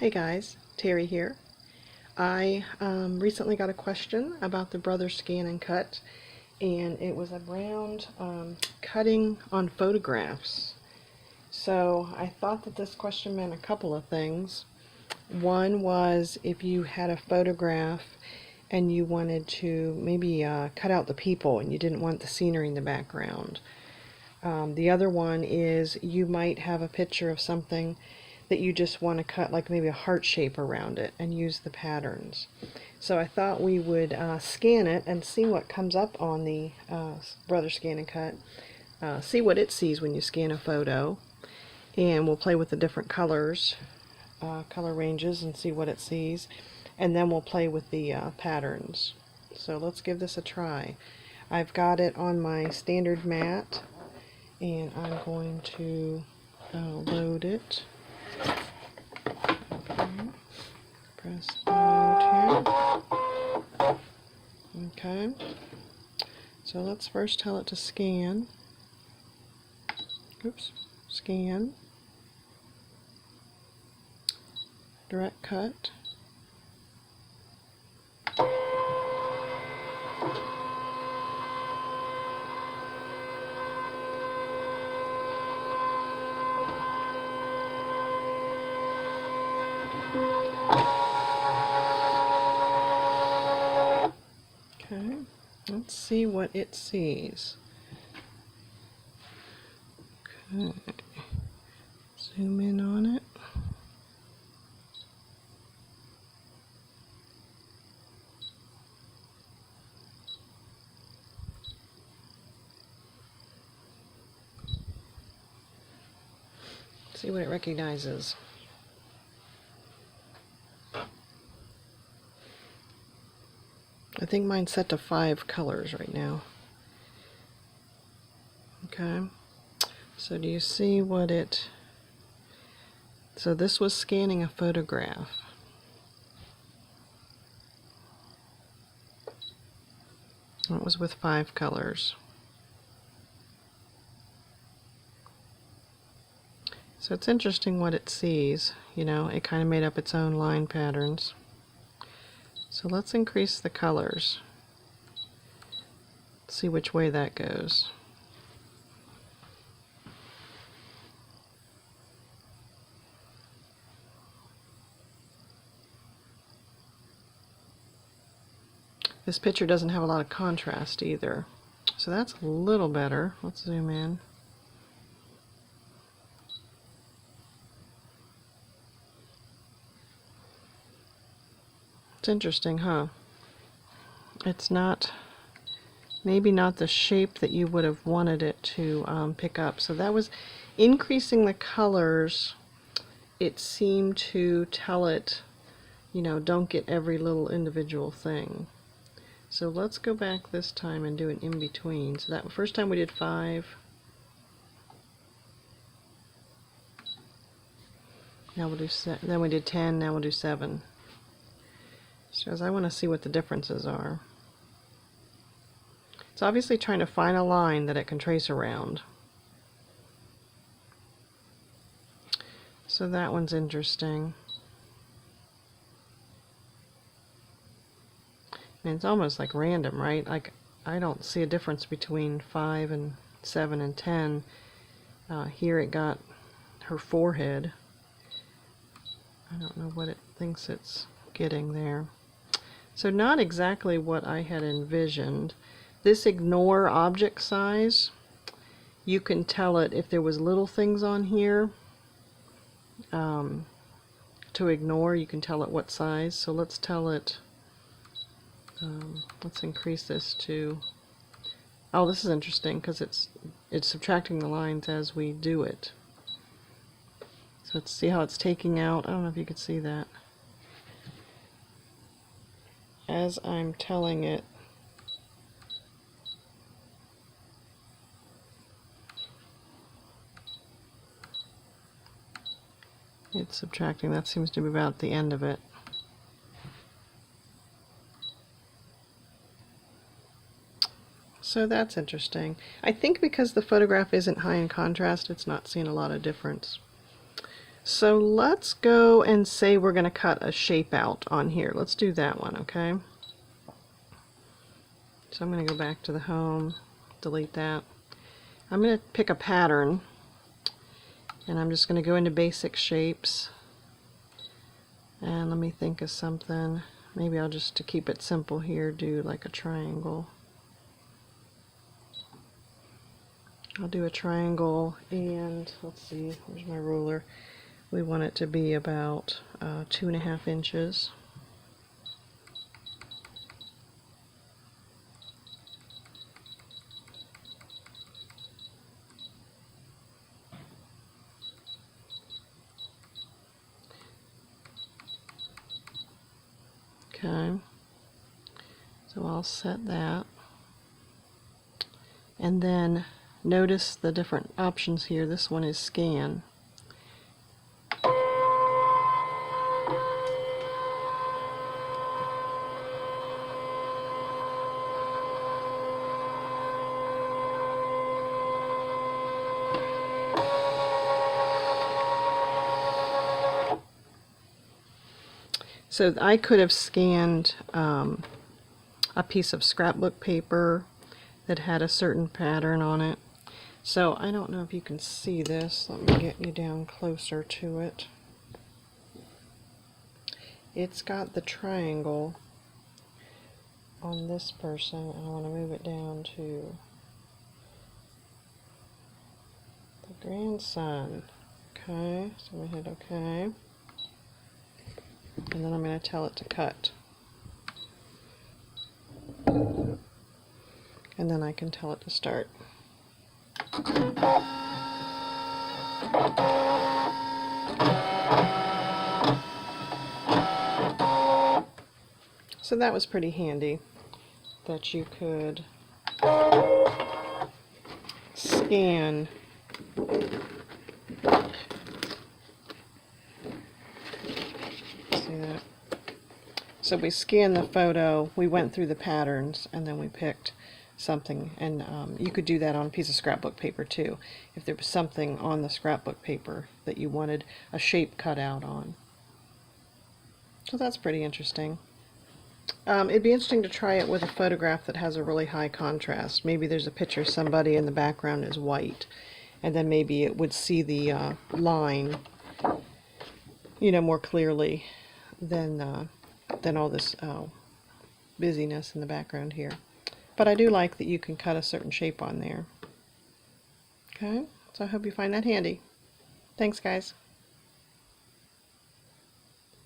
Hey guys, Terry here. I recently got a question about the Brother ScanNCut, and it was around cutting on photographs. So I thought that this question meant a couple of things. One was if you had a photograph and you wanted to maybe cut out the people and you didn't want the scenery in the background. The other one is you might have a picture of something that you just want to cut like maybe a heart shape around it and use the patterns. So I thought we would scan it and see what comes up on the Brother ScanNCut. See what it sees when you scan a photo, and we'll play with the different colors, color ranges, and see what it sees, and then we'll play with the patterns. So let's give this a try. I've got it on my standard mat, and I'm going to load it. Okay. Press load here. Okay. So let's first tell it to scan. Oops. Scan. Direct cut. Okay, let's see what it sees. Okay, zoom in on it. See what it recognizes. I think mine's set to 5 colors right now. Okay, so do you see what it... So this was scanning a photograph. It was with 5 colors. So it's interesting what it sees. You know, it kind of made up its own line patterns. So let's increase the colors. See which way that goes. This picture doesn't have a lot of contrast either. So that's a little better. Let's zoom in. It's interesting, huh? It's not, maybe not the shape that you would have wanted it to pick up. So that was increasing the colors. It seemed to tell it, you know, don't get every little individual thing. So let's go back this time and do an in-between. So that first time we did 5. Now we'll do then we did 10, now we'll do 7. So as I want to see what the differences are. It's obviously trying to find a line that it can trace around. So that one's interesting. And it's almost like random, right? Like I don't see a difference between 5 and 7 and 10. Here it got her forehead. I don't know what it thinks it's getting there. So not exactly what I had envisioned. This ignore object size, you can tell it if there was little things on here to ignore, you can tell it what size. So let's tell it, let's increase this to, oh, this is interesting because it's subtracting the lines as we do it. So let's see how it's taking out. I don't know if you could see that. As I'm telling it, it's subtracting. That seems to be about the end of it. So that's interesting. I think because the photograph isn't high in contrast, it's not seeing a lot of difference. So let's go and say we're going to cut a shape out on here. Let's do that one, okay? So I'm going to go back to the home, delete that. I'm going to pick a pattern, and I'm just going to go into basic shapes. And let me think of something. Maybe I'll just, to keep it simple here, do like a triangle. I'll do a triangle, and let's see, where's my ruler? We want it to be about 2.5 inches. Okay, so I'll set that. And then notice the different options here. This one is scan. So I could have scanned a piece of scrapbook paper that had a certain pattern on it. So I don't know if you can see this. Let me get you down closer to it. It's got the triangle on this person, and I want to move it down to the grandson. Okay, so I'm going to hit OK. And then I'm going to tell it to cut. And then I can tell it to start. So that was pretty handy, that you could scan that. So we scanned the photo, we went through the patterns, and then we picked something. And you could do that on a piece of scrapbook paper too, if there was something on the scrapbook paper that you wanted a shape cut out on. So that's pretty interesting. It'd be interesting to try it with a photograph that has a really high contrast. Maybe there's a picture of somebody and the background is white, and then maybe it would see the line, you know, more clearly than all this busyness in the background here. But I do like that you can cut a certain shape on there. Okay, so I hope you find that handy. Thanks, guys.